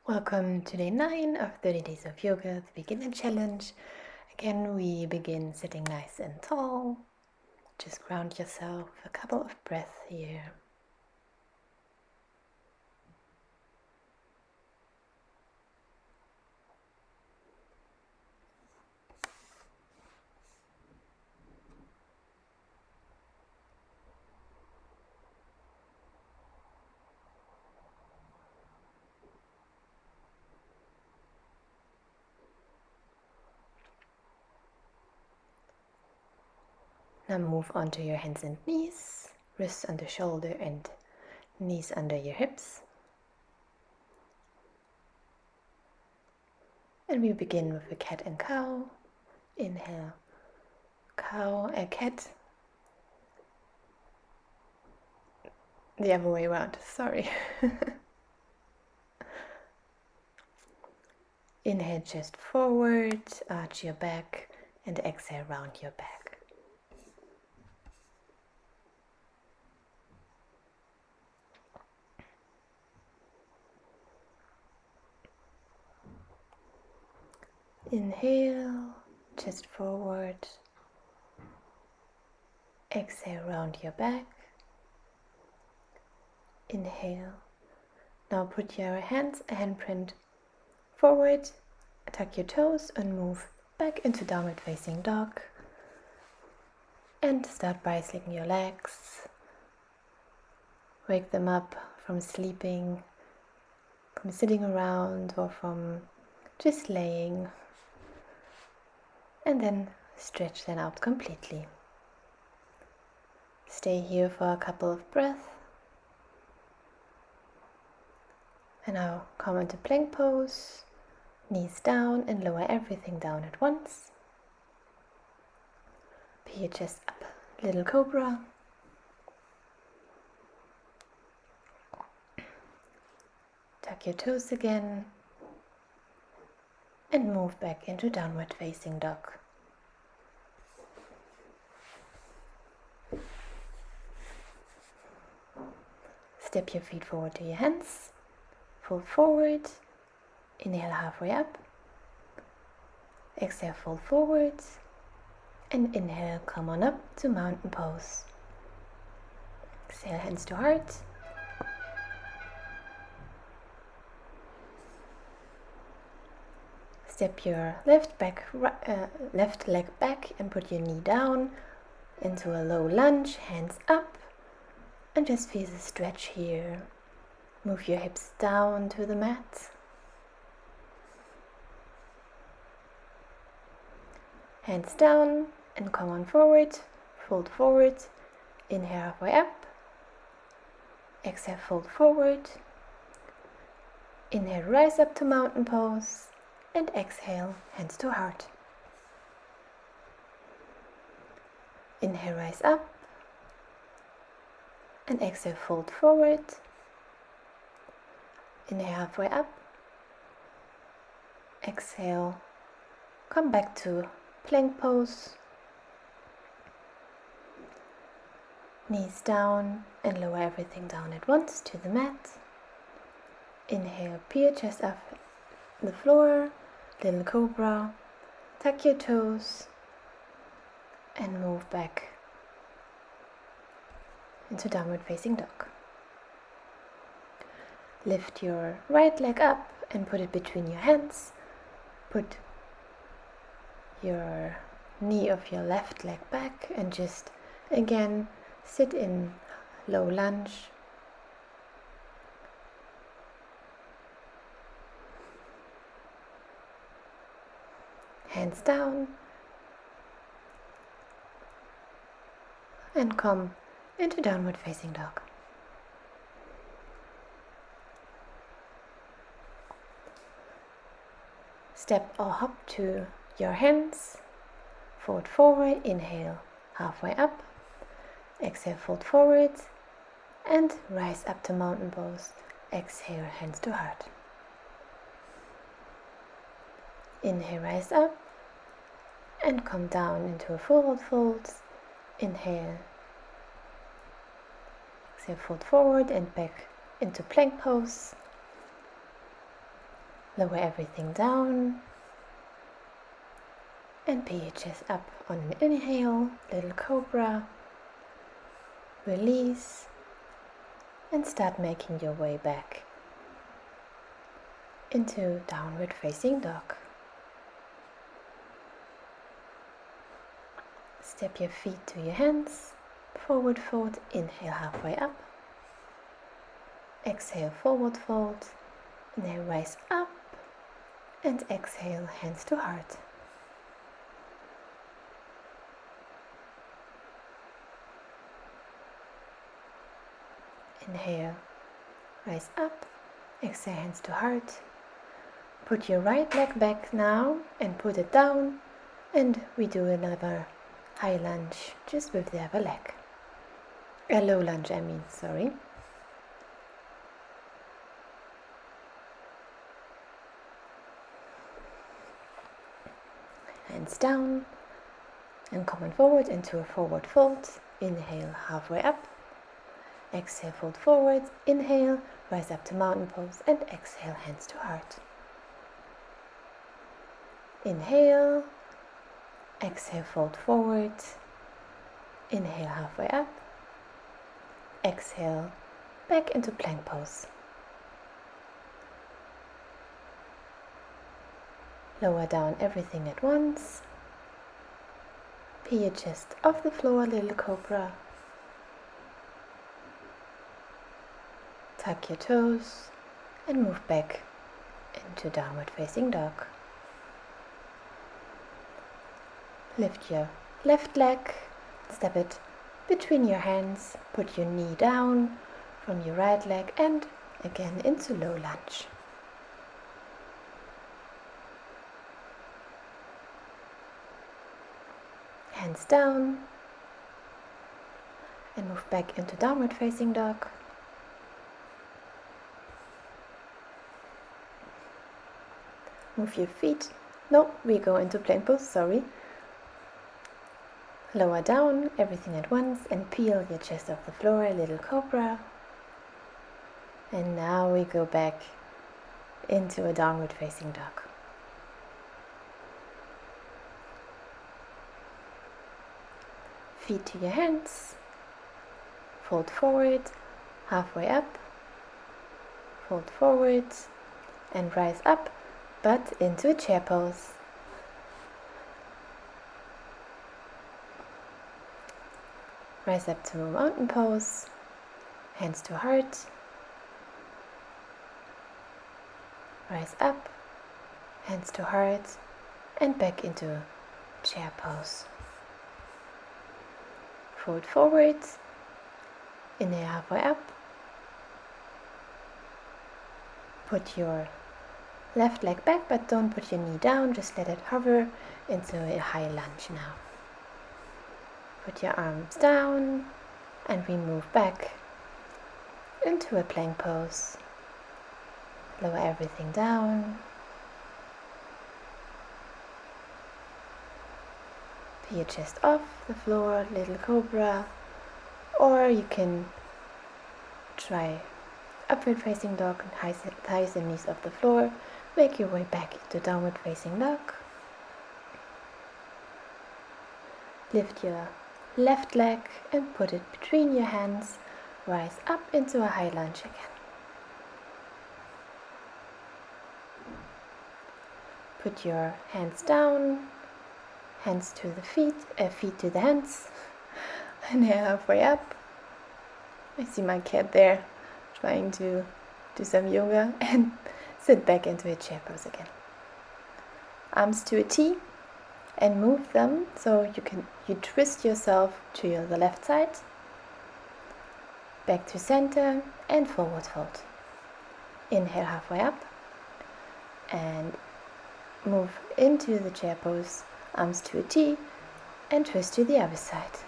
Welcome to day 9 of 30 Days of Yoga, the beginner challenge. Again, we begin sitting nice and tall. Just ground yourself, a couple of breaths here. Now move onto your hands and knees, wrists under shoulder and knees under your hips. And we begin with a cat and cow. Inhale, cow, cat. The other way around, sorry. Inhale, chest forward, arch your back, and exhale, round your back. Inhale, chest forward. Exhale, round your back. Inhale. Now put your hands, a handprint forward, tuck your toes and move back into downward facing dog. And start bicycling your legs. Wake them up from sleeping, from sitting around or from just laying. And then stretch them out completely. Stay here for a couple of breaths. And now come into plank pose, knees down and lower everything down at once. Peel your chest up, little cobra. Tuck your toes again. And move back into downward facing dog. Step your feet forward to your hands. Fold forward. Inhale halfway up. Exhale, fold forward. And inhale, come on up to mountain pose. Exhale, hands to heart. Step your left leg back and put your knee down into a low lunge, hands up, and just feel the stretch here. Move your hips down to the mat. Hands down and come on forward, fold forward, inhale halfway up, exhale, fold forward, inhale, rise up to mountain pose, and exhale, hands to heart. Inhale, rise up, and exhale, fold forward. Inhale, halfway up. Exhale, come back to plank pose. Knees down and lower everything down at once to the mat. Inhale, peel chest off the floor. Little cobra, tuck your toes and move back into downward facing dog. Lift your right leg up and put it between your hands. Put your knee of your left leg back and just again sit in low lunge. Hands down and come into downward facing dog. Step or hop to your hands, fold forward, inhale halfway up, exhale, fold forward and rise up to mountain pose. Exhale, hands to heart. Inhale, rise up and come down into a forward fold. Inhale, exhale, fold forward and back into plank pose. Lower everything down and peel your chest up on an inhale, little cobra, release, and start making your way back into downward facing dog. Step your feet to your hands, forward fold, inhale halfway up, exhale forward fold, inhale rise up, and exhale hands to heart. Inhale, rise up, exhale hands to heart. Put your right leg back now and put it down, and we do another high lunge just with the other leg. A low lunge, sorry. Hands down and coming forward into a forward fold. Inhale, halfway up. Exhale, fold forward. Inhale, rise up to mountain pose, and exhale, hands to heart. Inhale, exhale, fold forward. Inhale, halfway up. Exhale, back into plank pose. Lower down everything at once. Peel your chest off the floor, little cobra. Tuck your toes and move back into downward facing dog. Lift your left leg, step it between your hands, put your knee down from your right leg and again into low lunge. Hands down and move back into downward facing dog. Move your feet. No, we go into plank pose, sorry. Lower down everything at once and peel your chest off the floor, little cobra. And now we go back into a downward facing dog. Feet to your hands, fold forward, halfway up, fold forward and rise up, but into a chair pose. Rise up to a mountain pose, hands to heart, rise up, hands to heart, and back into chair pose. Fold forward, inhale halfway up, put your left leg back but don't put your knee down, just let it hover into a high lunge now. Put your arms down and we move back into a plank pose. Lower everything down. Peel your chest off the floor, little cobra, or you can try upward facing dog, thighs and knees off the floor. Make your way back into downward facing dog. Lift your left leg and put it between your hands. Rise up into a high lunge again. Put your hands down, hands to the feet to the hands, and halfway up. I see my cat there trying to do some yoga and sit back into a chair pose again. Arms to a T and move them so you twist yourself to the left side, back to center and forward fold. Inhale halfway up and move into the chair pose, arms to a T and twist to the other side.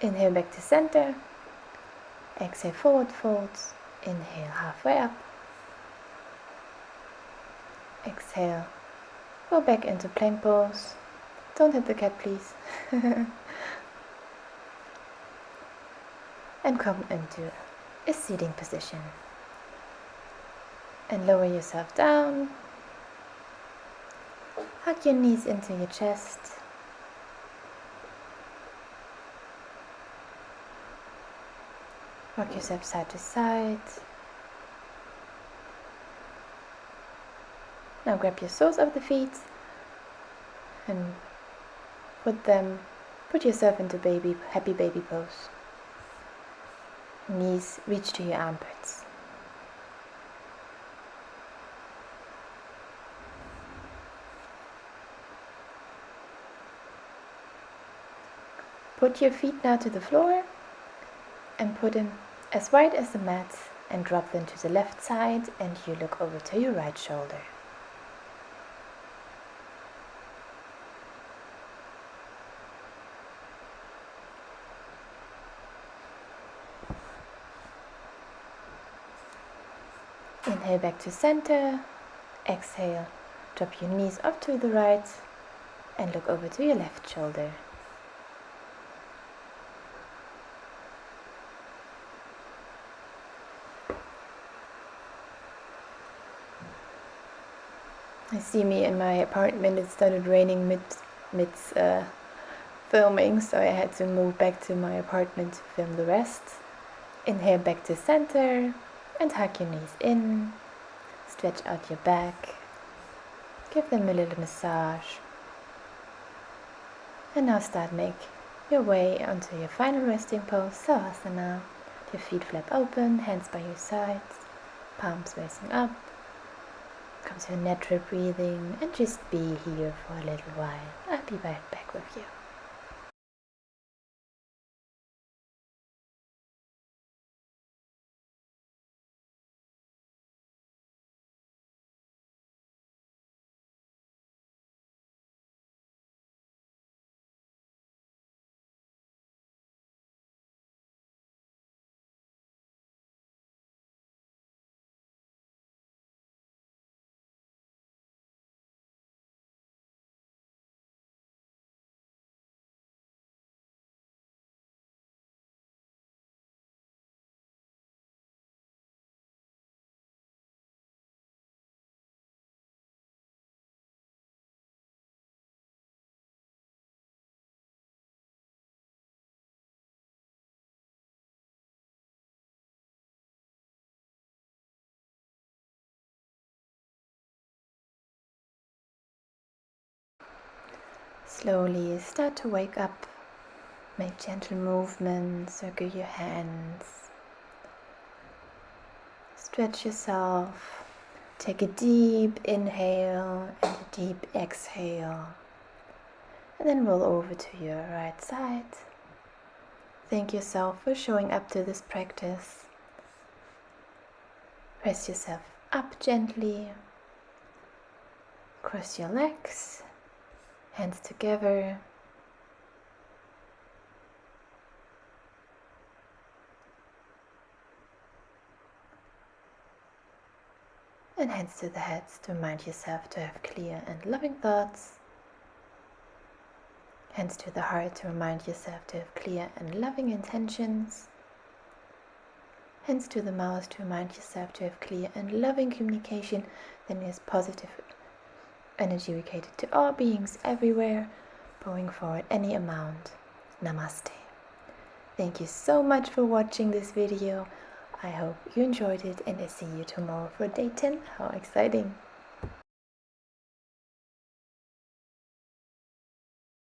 Inhale back to center, exhale forward fold, inhale halfway up, exhale, go back into plank pose, don't hit the cat please. and come into a seating position. And lower yourself down. Hug your knees into your chest. Rock yourself side to side. Now grab your soles of the feet and put yourself into happy baby pose. Knees reach to your armpits. Put your feet now to the floor and put them as wide as the mat and drop them to the left side, and you look over to your right shoulder. Inhale back to center. Exhale, drop your knees up to the right and look over to your left shoulder. I see me in my apartment. It started raining mid filming, so I had to move back to my apartment to film the rest. Inhale back to center and hug your knees in. Stretch out your back. Give them a little massage. And now make your way onto your final resting pose, Savasana. Your feet flap open, hands by your sides, palms facing up. Come to a natural breathing and just be here for a little while. I'll be right back with you. Slowly start to wake up. Make gentle movements, circle your hands. Stretch yourself. Take a deep inhale and a deep exhale. And then roll over to your right side. Thank yourself for showing up to this practice. Press yourself up gently. Cross your legs. Hands together. And hands to the head to remind yourself to have clear and loving thoughts. Hands to the heart to remind yourself to have clear and loving intentions. Hands to the mouth to remind yourself to have clear and loving communication. Then there's positive energy related to all beings everywhere, going forward any amount. Namaste. Thank you so much for watching this video. I hope you enjoyed it, and I see you tomorrow for day 10. How exciting!